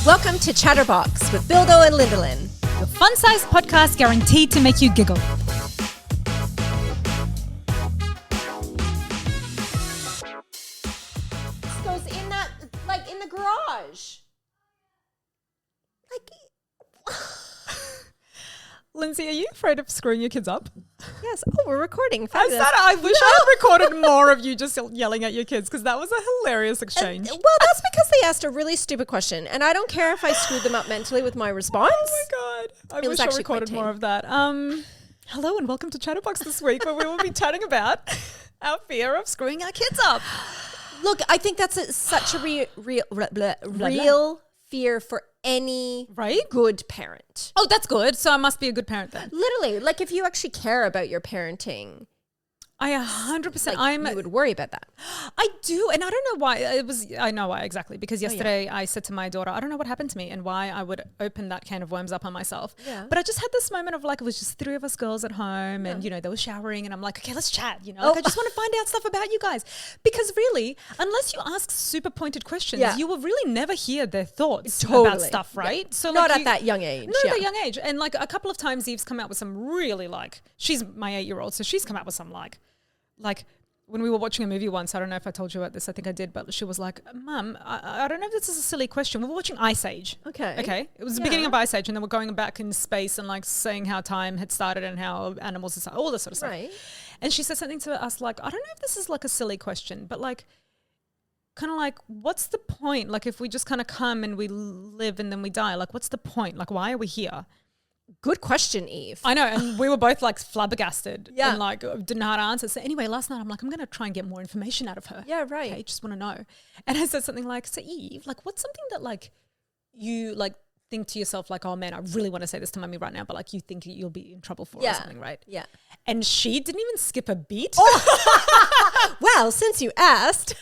Welcome to ChatterBox with Bildo and Lindalyn. Your fun-sized podcast guaranteed to make you giggle. This goes in that, like in the garage. Lindsay, are you afraid of screwing your kids up? Yes. Oh, we're recording. Fabulous. I wish I had recorded more of you just yelling at your kids because that was a hilarious exchange. Well, that's because they asked a really stupid question, and I don't care if I screwed them up mentally with my response. Oh my God. I wish I recorded more of that. Hello and welcome to ChatterBox this week where we will be chatting about our fear of screwing our kids up. Look, I think that's such a real fear for any good parent. Oh, that's good. So I must be a good parent then. Literally, like if you actually care about your parenting, I 100%. You would worry about that. I do, and I don't know why. I know why exactly, because yesterday I said to my daughter, I don't know what happened to me and why I would open that can of worms up on myself. Yeah. But I just had this moment of like, it was just three of us girls at home and, they were showering and I'm like, okay, let's chat, I just want to find out stuff about you guys. Because really, unless you ask super pointed questions, you will really never hear their thoughts about stuff, right? Yeah. So not at that young age. Not at that young age. And like a couple of times Eve's come out with some really she's my 8-year-old, so she's come out with some like when we were watching a movie once, I don't know if I told you about this, I think I did, but she was like, Mum, I don't know if this is a silly question. We were watching Ice Age. Okay. It was the beginning of Ice Age and then we're going back in space and like saying how time had started and how animals had started, all this sort of stuff. Right. And she said something to us like, I don't know if this is like a silly question, but like, kind of like, what's the point? Like if we just kind of come and we live and then we die, like what's the point? Like why are we here? Good question, Eve. I know, and we were both like flabbergasted and like didn't know how to answer. So anyway, last night I'm like, I'm going to try and get more information out of her. Yeah, right. Okay, just want to know. And I said something like, so Eve, like what's something that like you like think to yourself like, oh man, I really want to say this to Mummy right now, but like you think you'll be in trouble for or something, right? Yeah. And she didn't even skip a beat. Oh. Well, since you asked.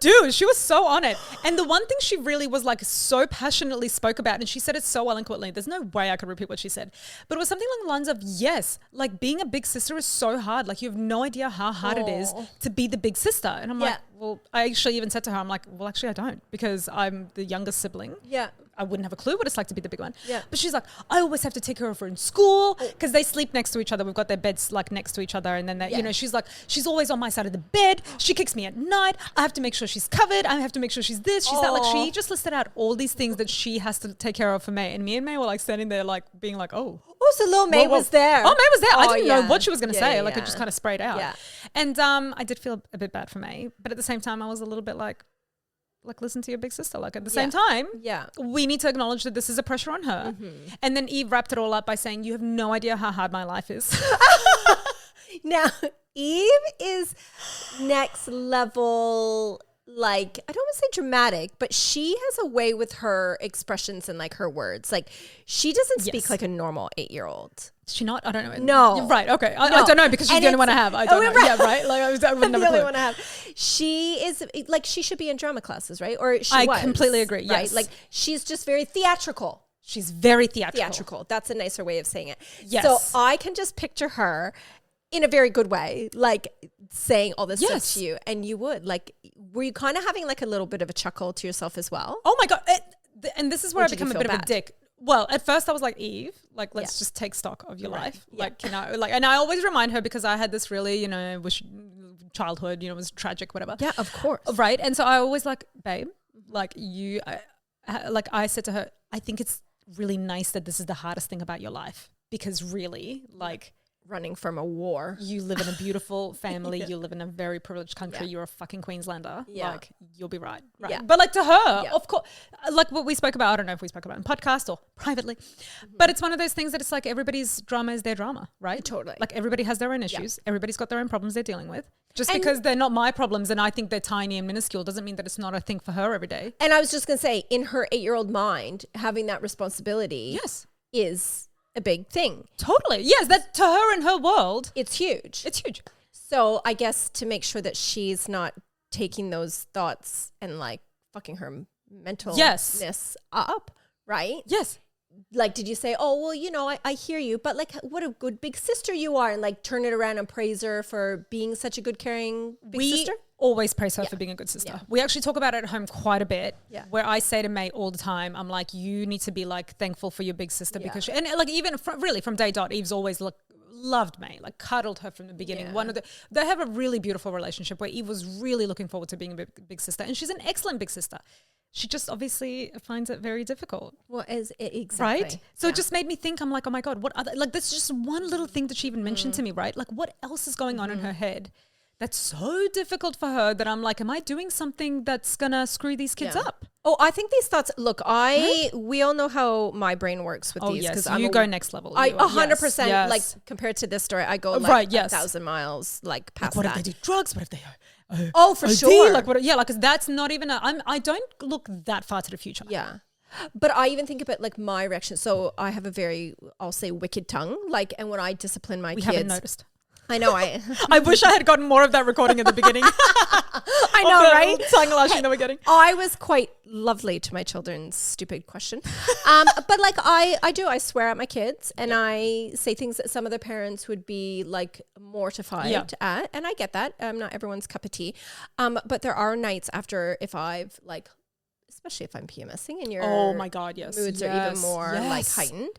Dude, she was so on it. And the one thing she really was like so passionately spoke about, and she said it so eloquently, there's no way I could repeat what she said, but it was something along the lines of, yes, like being a big sister is so hard. Like you have no idea how hard it is to be the big sister. And I'm like, well, I actually even said to her, I'm like, well, actually I don't, because I'm the youngest sibling. Yeah. I wouldn't have a clue what it's like to be the big one. Yeah. But she's like, I always have to take care of her in school because they sleep next to each other. We've got their beds like next to each other. And then, she's like, she's always on my side of the bed. She kicks me at night. I have to make sure she's covered. I have to make sure she's this. She's that. Like she just listed out all these things that she has to take care of for May. And me and May were like standing there like being like, oh. Oh, so little May was there. Oh, May was there. I didn't know what she was going to say. Like it just kind of sprayed out. Yeah. And I did feel a bit bad for May. But at the same time, I was a little bit like listen to your big sister. Like at the same time, we need to acknowledge that this is a pressure on her. Mm-hmm. And then Eve wrapped it all up by saying, you have no idea how hard my life is. Now, Eve is next level, like, I don't want to say dramatic, but she has a way with her expressions and like her words. Like she doesn't speak like a normal 8-year-old. Is she not? I don't know. No. You're right. Okay. I don't know because she's the only one I have. I don't know. Right. Yeah, right? Like I would never the only one I have. She is like, she should be in drama classes, right? Or she was. I completely agree. Right? Yes. Like she's just very theatrical. She's very theatrical. Theatrical. That's a nicer way of saying it. Yes. So I can just picture her in a very good way, like saying all this stuff to you. And you would like, were you kind of having like a little bit of a chuckle to yourself as well? Oh my God. And this is where I become a bit of a dick. Well, at first I was like, Eve, like, let's just take stock of your life. Yeah. Like, and I always remind her because I had this really, childhood, it was tragic, whatever. Yeah, of course. Right. And so I always like, babe, like I said to her, I think it's really nice that this is the hardest thing about your life because really like, running from a war. You live in a beautiful family. You live in a very privileged country. You're a fucking Queenslander. Yeah. Like, you'll be right. Yeah. But like to her, of course, like what we spoke about, I don't know if we spoke about in podcast or privately, but it's one of those things that it's like everybody's drama is their drama, right? Totally. Like everybody has their own issues. Everybody's got their own problems they're dealing with. Just because they're not my problems and I think they're tiny and minuscule doesn't mean that it's not a thing for her every day. And I was just going to say, in her 8-year-old mind, having that responsibility is a big thing. Totally. Yes, that to her in her world, it's huge. It's huge. So I guess to make sure that she's not taking those thoughts and like fucking her mentalness up, right? Yes. Like, did you say, oh, well, I hear you, but like, what a good big sister you are, and like turn it around and praise her for being such a good, caring big sister? always praise her for being a good sister. Yeah. We actually talk about it at home quite a bit. Yeah. Where I say to May all the time, I'm like, you need to be like thankful for your big sister because she, and like even from day dot, Eve's always loved May, like cuddled her from the beginning. Yeah. They have a really beautiful relationship where Eve was really looking forward to being a big sister, and she's an excellent big sister. She just obviously finds it very difficult. Well, exactly. Right? So it just made me think, I'm like, oh my God, what other, like, this is just one little thing that she even mentioned to me, right? Like, what else is going on in her head that's so difficult for her that I'm like, am I doing something that's going to screw these kids up? Oh, I think these thoughts, look, we all know how my brain works with these. Yes, you go next level. I 100%, yes. like, compared to this story, I go like 1,000 miles, like, past what that. if they do drugs? What if they for OD? sure. Like, what? Yeah, like, 'cause that's not even, I don't look that far to the future. Yeah. But I even think about like my reaction. So I have a very, I'll say wicked tongue. Like, and when I discipline my We kids. haven't noticed. I know. I wish I had gotten more of that recording at the beginning. I know, right? Tongue lashing that we're getting. I was quite lovely to my children's stupid question. But like I swear at my kids and I say things that some other parents would be like mortified at. And I get that. Not everyone's cup of tea. But there are nights after if I've like, especially if I'm PMSing and your oh my God, yes. moods are even more like heightened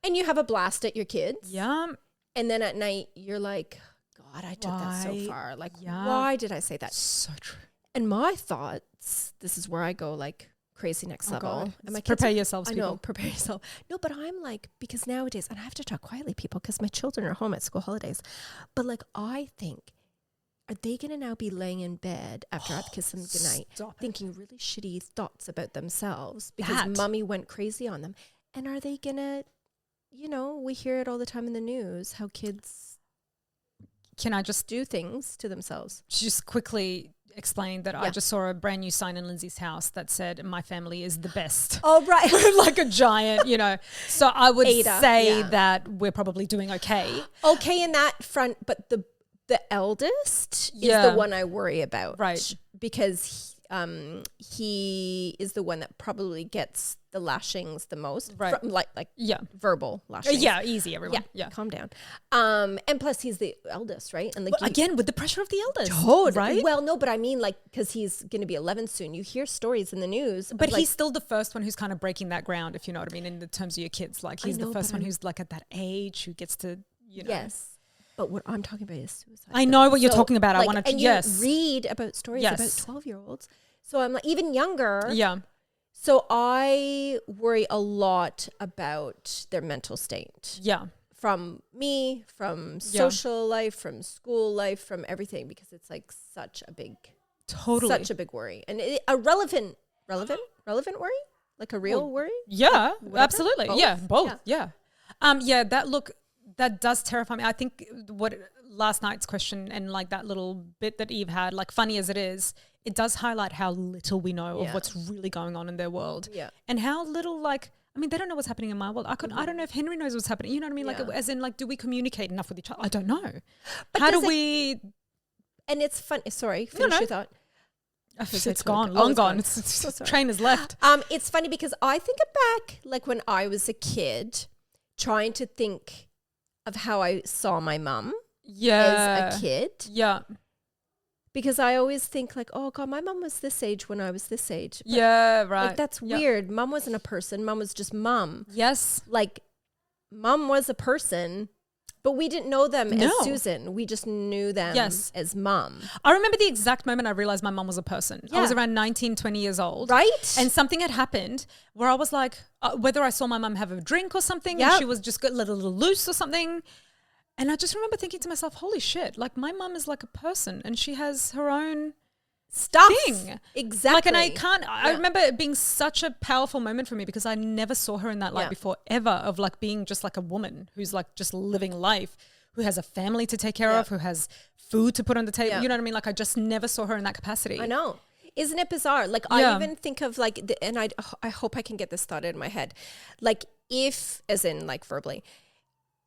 and you have a blast at your kids. Yeah. And then at night you're like, God, I took that so far. Like, why did I say that? So true. And my thoughts, this is where I go like crazy next level. God. And my kids prepare yourselves, people. I know, prepare yourself. No, but I'm like, because nowadays, and I have to talk quietly, people, because my children are home at school holidays. But like, I think, are they going to now be laying in bed after I've kissed them goodnight, thinking really shitty thoughts about themselves because mommy went crazy on them? And are they going to, we hear it all the time in the news, how kids can I just do things to themselves? Just quickly explain that I just saw a brand new sign in Lindsay's house that said, my family is the best. Oh, right. Like a giant, So I would say that we're probably doing okay. Okay in that front, but the eldest is the one I worry about. Right. Because he is the one that probably gets the lashings the most. Right. From, like verbal lashings. Yeah, easy, everyone. Yeah. Calm down. And plus he's the eldest, right? And like again, with the pressure of the eldest. Totally. Right? Well, no, but I mean like, because he's going to be 11 soon. You hear stories in the news. But he's still the first one who's kind of breaking that ground, if you know what I mean, in the terms of your kids. Like he's the first one who's like at that age who gets to, Yes. But what I'm talking about is suicide. I know what you're talking about. Like, I want to, and you read about stories about 12-year-olds. So I'm like, even younger. Yeah. So I worry a lot about their mental state. Yeah. From me, from social life, from school life, from everything, because it's like such a big worry. And a relevant worry? Like a real worry? Yeah, whatever? absolutely. Both? Yeah, both. Yeah. That does terrify me. I think what last night's question and like that little bit that Eve had, like funny as it is, it does highlight how little we know of what's really going on in their world. Yeah. And how little they don't know what's happening in my world. I don't know if Henry knows what's happening. You know what I mean? Like as in like, do we communicate enough with each other? I don't know. But how do we? And it's fun. Sorry, finish your thought. It's gone, long gone. It's train has left. It's funny because I think back like when I was a kid trying to think of how I saw my mum as a kid. Yeah. Because I always think like, oh God, my mum was this age when I was this age. But right. Like that's weird. Mum wasn't a person. Mum was just mum. Yes. Like mum was a person, but we didn't know them as Susan. We just knew them as mum. I remember the exact moment I realized my mum was a person. I was around 19, 20 years old. Right. And something had happened where I was like, whether I saw my mum have a drink or something, and she was just let a little loose or something. And I just remember thinking to myself, holy shit, like my mum is like a person and she has her own stuff. Thing. Exactly. Like, and I remember it being such a powerful moment for me because I never saw her in that light before ever, of like being just like a woman who's like just living life, who has a family to take care of, who has food to put on the table. You know what I mean? Like I just never saw her in that capacity. I know. Isn't it bizarre? Like I even think of like, and I hope I can get this thought in my head. Like if, as in like verbally,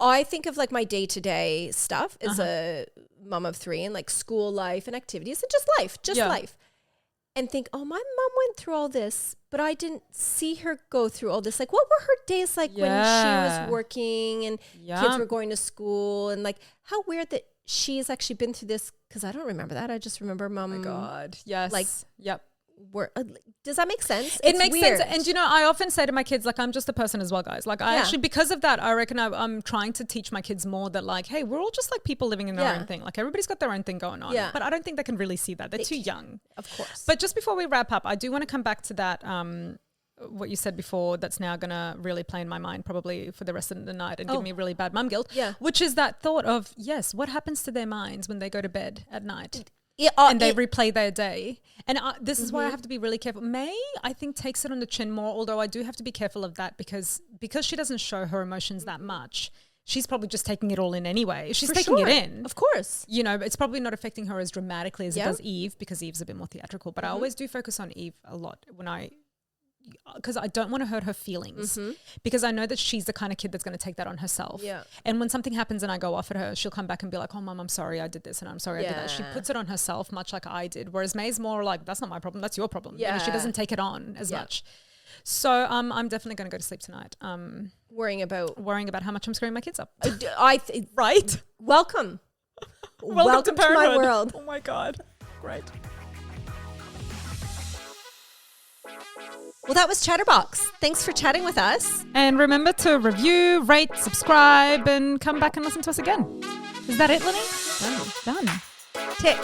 I think of like my day-to-day stuff as a mom of 3 and like school life and activities and just life. And think, oh, my mom went through all this, but I didn't see her go through all this. Like, what were her days like when she was working and kids were going to school? And like, how weird that she's actually been through this Because I don't remember that. I just remember mom. Oh my God. Yes. Like, yep. Does that make sense? It makes sense. And you know, I often say to my kids, like, I'm just a person as well, guys. Like, I actually, because of that, I reckon I'm trying to teach my kids more that, like, hey, we're all just like people living in their own thing. Like, everybody's got their own thing going on. But I don't think they can really see that. They're too young. Of course. But just before we wrap up, I do want to come back to that, what you said before, that's now going to really play in my mind probably for the rest of the night and give me really bad mum guilt. Yeah. Which is that thought of, yes, what happens to their minds when they go to bed at night? And they replay their day. And this is why I have to be really careful. May, I think, takes it on the chin more, although I do have to be careful of that because she doesn't show her emotions that much. She's probably just taking it all in anyway. She's taking it in. Of course. You know, it's probably not affecting her as dramatically as it does Eve because Eve's a bit more theatrical. But I always do focus on Eve a lot because I don't want to hurt her feelings because I know that she's the kind of kid that's going to take that on herself. Yeah. And when something happens and I go off at her, she'll come back and be like, oh, Mom, I'm sorry I did this and I'm sorry I did that. She puts it on herself much like I did. Whereas May's more like, that's not my problem. That's your problem. Yeah. She doesn't take it on as much. So I'm definitely going to go to sleep tonight. Worrying about how much I'm screwing my kids up. Right? Welcome. Welcome to my world. Oh my God. Great. Well, that was ChatterBox. Thanks for chatting with us. And remember to review, rate, subscribe, and come back and listen to us again. Is that it, Lenny? Done. Tick.